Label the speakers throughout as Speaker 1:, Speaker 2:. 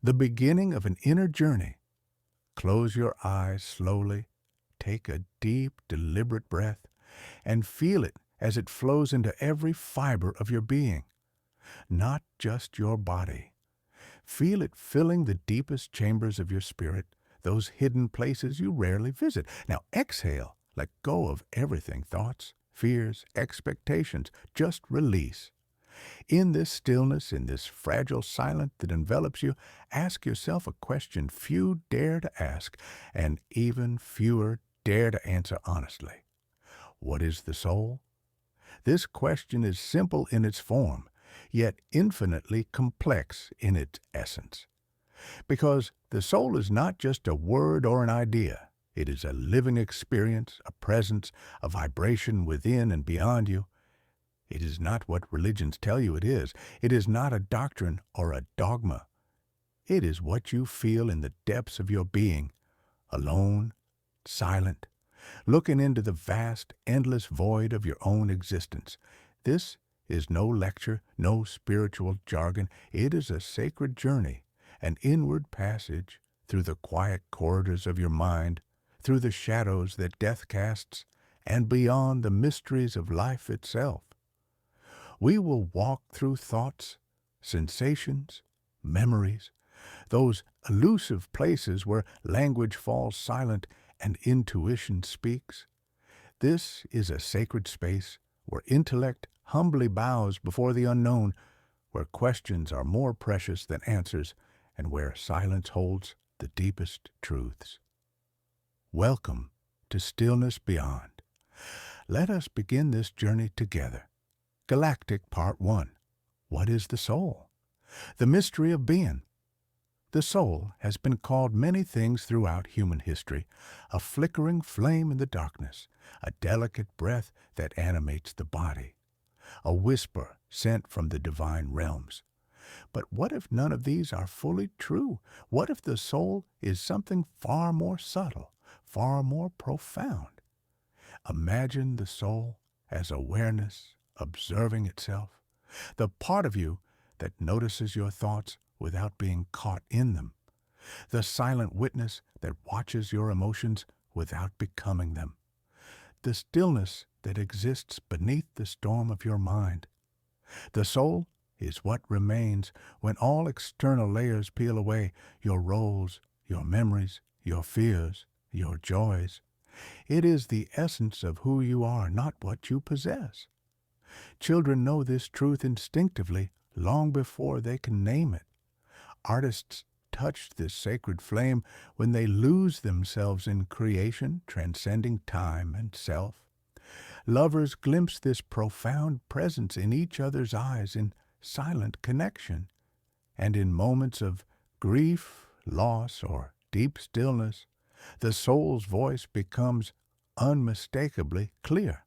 Speaker 1: the beginning of an inner journey. Close your eyes slowly, take a deep, deliberate breath, and feel it as it flows into every fiber of your being, not just your body. Feel it filling the deepest chambers of your spirit, those hidden places you rarely visit. Now exhale, let go of everything, thoughts, fears, expectations. Just release. In this stillness, in this fragile silence that envelops you, ask yourself a question few dare to ask, and even fewer dare to answer honestly. What is the soul? This question is simple in its form, yet infinitely complex in its essence. Because the soul is not just a word or an idea. It is a living experience, a presence, a vibration within and beyond you. It is not what religions tell you it is. It is not a doctrine or a dogma. It is what you feel in the depths of your being, alone, silent, looking into the vast, endless void of your own existence. This is no lecture, no spiritual jargon. It is a sacred journey, an inward passage through the quiet corridors of your mind, through the shadows that death casts, and beyond the mysteries of life itself. We will walk through thoughts, sensations, memories, those elusive places where language falls silent and intuition speaks. This is a sacred space where intellect humbly bows before the unknown, where questions are more precious than answers, and where silence holds the deepest truths. Welcome to Stillness Beyond. Let us begin this journey together. Galactic Part 1. What is the soul? The mystery of being. The soul has been called many things throughout human history, a flickering flame in the darkness, a delicate breath that animates the body, a whisper sent from the divine realms. But what if none of these are fully true? What if the soul is something far more subtle, far more profound? Imagine the soul as awareness, observing itself, the part of you that notices your thoughts without being caught in them, the silent witness that watches your emotions without becoming them, the stillness that exists beneath the storm of your mind. The soul is what remains when all external layers peel away, your roles, your memories, your fears, your joys. It is the essence of who you are, not what you possess. Children know this truth instinctively long before they can name it. Artists touch this sacred flame when they lose themselves in creation, transcending time and self. Lovers glimpse this profound presence in each other's eyes in silent connection, and in moments of grief, loss, or deep stillness, the soul's voice becomes unmistakably clear.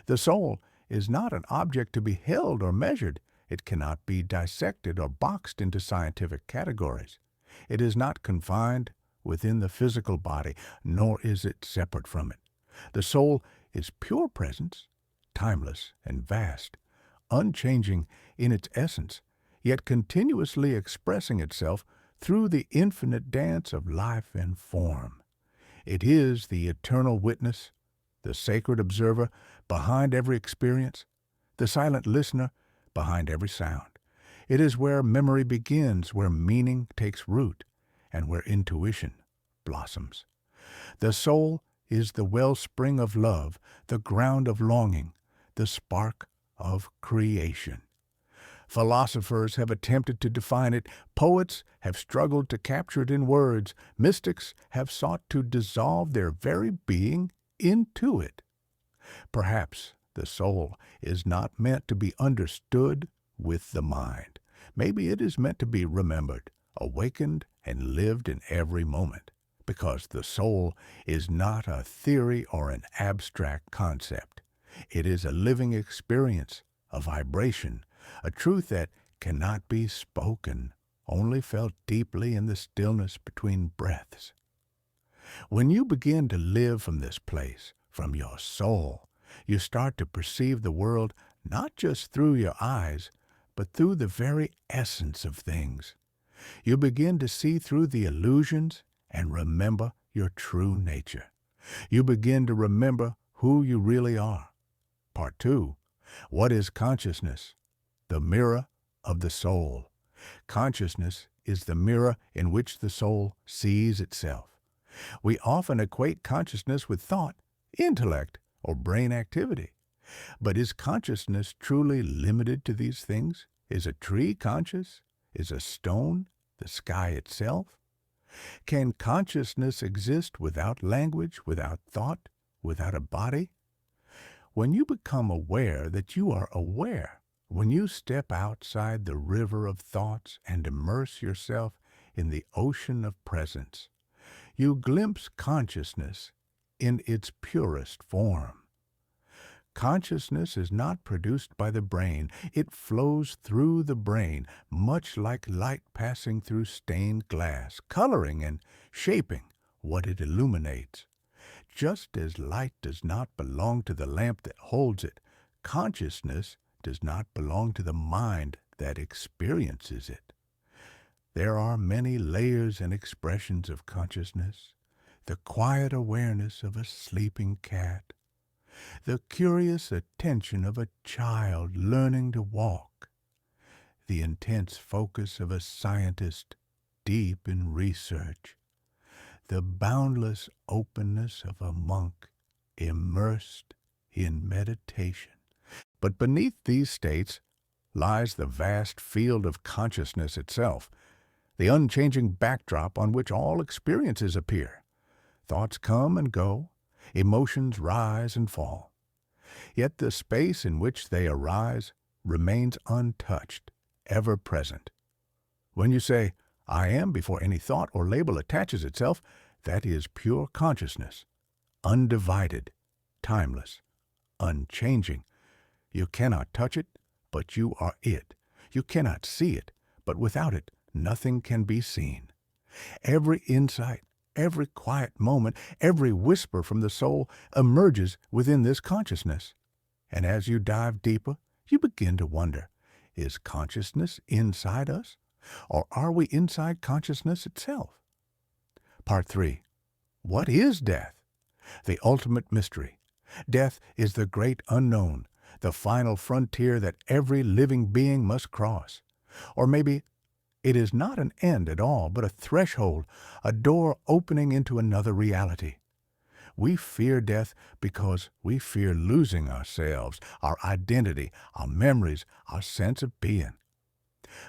Speaker 1: The soul is not an object to be held or measured. It cannot be dissected or boxed into scientific categories. It is not confined within the physical body, nor is it separate from it. The soul is pure presence, timeless and vast, unchanging in its essence, yet continuously expressing itself through the infinite dance of life and form. It is the eternal witness, the sacred observer behind every experience, the silent listener behind every sound. It is where memory begins, where meaning takes root, and where intuition blossoms. The soul is the wellspring of love, the ground of longing, the spark of creation. Philosophers have attempted to define it, poets have struggled to capture it in words, mystics have sought to dissolve their very being into it. Perhaps the soul is not meant to be understood with the mind. Maybe it is meant to be remembered, awakened, and lived in every moment, because the soul is not a theory or an abstract concept. It is a living experience, a vibration, a truth that cannot be spoken, only felt deeply in the stillness between breaths. When you begin to live from this place, from your soul, you start to perceive the world not just through your eyes, but through the very essence of things. You begin to see through the illusions and remember your true nature. You begin to remember who you really are. Part 2. What is consciousness? The mirror of the soul. Consciousness is the mirror in which the soul sees itself. We often equate consciousness with thought, intellect, or brain activity. But is consciousness truly limited to these things? Is a tree conscious? Is a stone the sky itself? Can consciousness exist without language, without thought, without a body? When you become aware that you are aware, when you step outside the river of thoughts and immerse yourself in the ocean of presence, you glimpse consciousness in its purest form. Consciousness is not produced by the brain. It flows through the brain, much like light passing through stained glass, coloring and shaping what it illuminates. Just as light does not belong to the lamp that holds it, consciousness does not belong to the mind that experiences it. There are many layers and expressions of consciousness. The quiet awareness of a sleeping cat, the curious attention of a child learning to walk, the intense focus of a scientist deep in research, the boundless openness of a monk immersed in meditation. But beneath these states lies the vast field of consciousness itself, the unchanging backdrop on which all experiences appear. Thoughts come and go, emotions rise and fall. Yet the space in which they arise remains untouched, ever present. When you say, I am, before any thought or label attaches itself, that is pure consciousness, undivided, timeless, unchanging. You cannot touch it, but you are it. You cannot see it, but without it, nothing can be seen. Every insight, every quiet moment, every whisper from the soul emerges within this consciousness. And as you dive deeper, you begin to wonder, is consciousness inside us? Or are we inside consciousness itself? Part 3. What is death? The ultimate mystery. Death is the great unknown, the final frontier that every living being must cross. Or maybe it is not an end at all, but a threshold, a door opening into another reality. We fear death because we fear losing ourselves, our identity, our memories, our sense of being.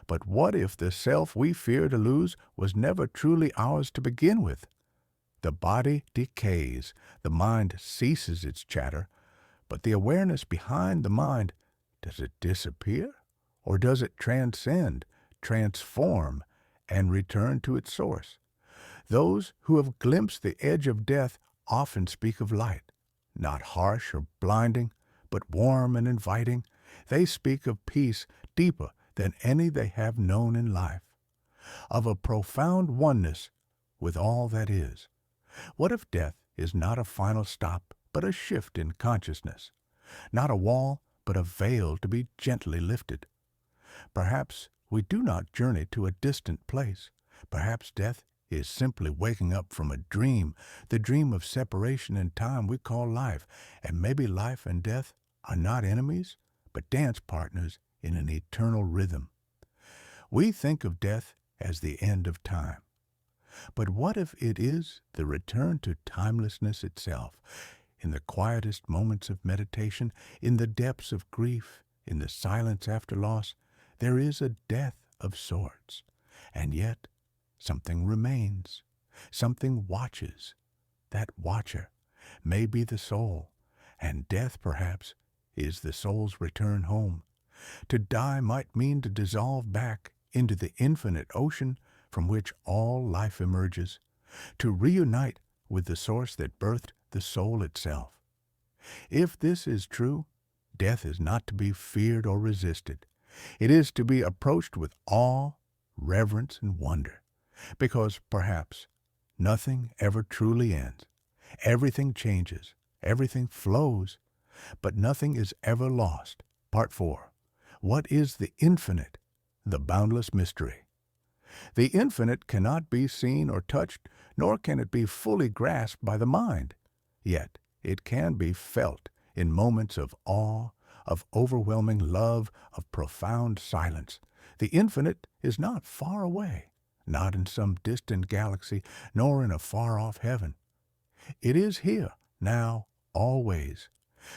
Speaker 1: But what if the self we fear to lose was never truly ours to begin with? The body decays, the mind ceases its chatter, but the awareness behind the mind, does it disappear? Or does it transcend, transform, and return to its source? Those who have glimpsed the edge of death often speak of light, not harsh or blinding, but warm and inviting. They speak of peace deeper than any they have known in life, of a profound oneness with all that is. What if death is not a final stop, but a shift in consciousness? Not a wall, but a veil to be gently lifted. Perhaps we do not journey to a distant place. Perhaps death is simply waking up from a dream, the dream of separation in time we call life. And maybe life and death are not enemies, but dance partners in an eternal rhythm. We think of death as the end of time. But what if it is the return to timelessness itself? In the quietest moments of meditation, in the depths of grief, in the silence after loss, there is a death of sorts. And yet, something remains. Something watches. That watcher may be the soul, and death, perhaps, is the soul's return home. To die might mean to dissolve back into the infinite ocean from which all life emerges, to reunite with the source that birthed the soul itself. If this is true, death is not to be feared or resisted. It is to be approached with awe, reverence, and wonder, because perhaps nothing ever truly ends. Everything changes, everything flows, but nothing is ever lost. Part 4. What is the infinite, the boundless mystery? The infinite cannot be seen or touched, nor can it be fully grasped by the mind. Yet it can be felt in moments of awe, of overwhelming love, of profound silence. The infinite is not far away, not in some distant galaxy, nor in a far-off heaven. It is here, now, always.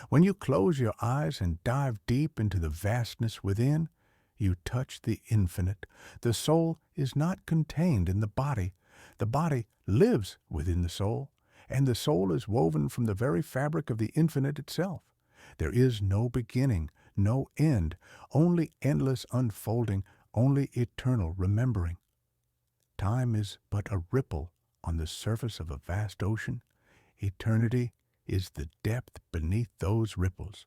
Speaker 1: When you close your eyes and dive deep into the vastness within, you touch the infinite. The soul is not contained in the body. The body lives within the soul, and the soul is woven from the very fabric of the infinite itself. There is no beginning, no end, only endless unfolding, only eternal remembering. Time is but a ripple on the surface of a vast ocean. Eternity is the depth beneath those ripples.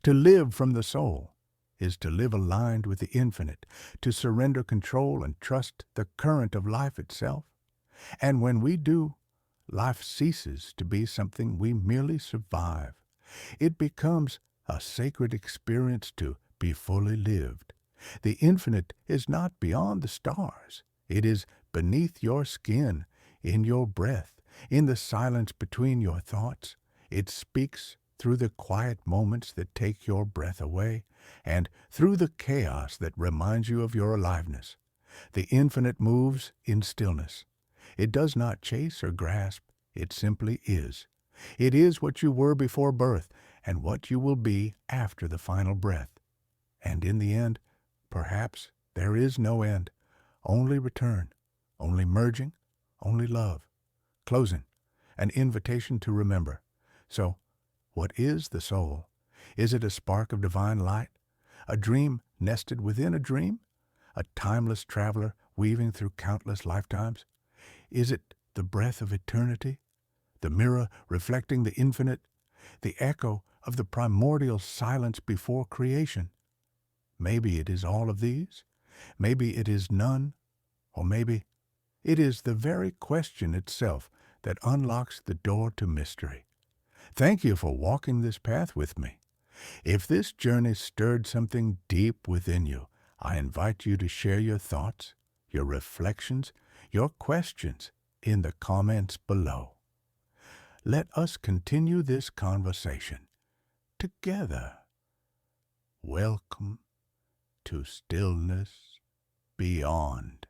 Speaker 1: To live from the soul is to live aligned with the infinite, to surrender control and trust the current of life itself. And when we do, life ceases to be something we merely survive. It becomes a sacred experience to be fully lived. The infinite is not beyond the stars. It is beneath your skin, in your breath, in the silence between your thoughts. It speaks through the quiet moments that take your breath away, and through the chaos that reminds you of your aliveness. The infinite moves in stillness. It does not chase or grasp. It simply is. It is what you were before birth and what you will be after the final breath. And in the end, perhaps there is no end, only return, only merging, only love. Closing, an invitation to remember. So, what is the soul? Is it a spark of divine light? A dream nested within a dream? A timeless traveler weaving through countless lifetimes? Is it the breath of eternity? The mirror reflecting the infinite? The echo of the primordial silence before creation? Maybe it is all of these. Maybe it is none. Or maybe it is the very question itself that unlocks the door to mystery. Thank you for walking this path with me. If this journey stirred something deep within you, I invite you to share your thoughts, your reflections, your questions in the comments below. Let us continue this conversation together. Welcome to Stillness Beyond.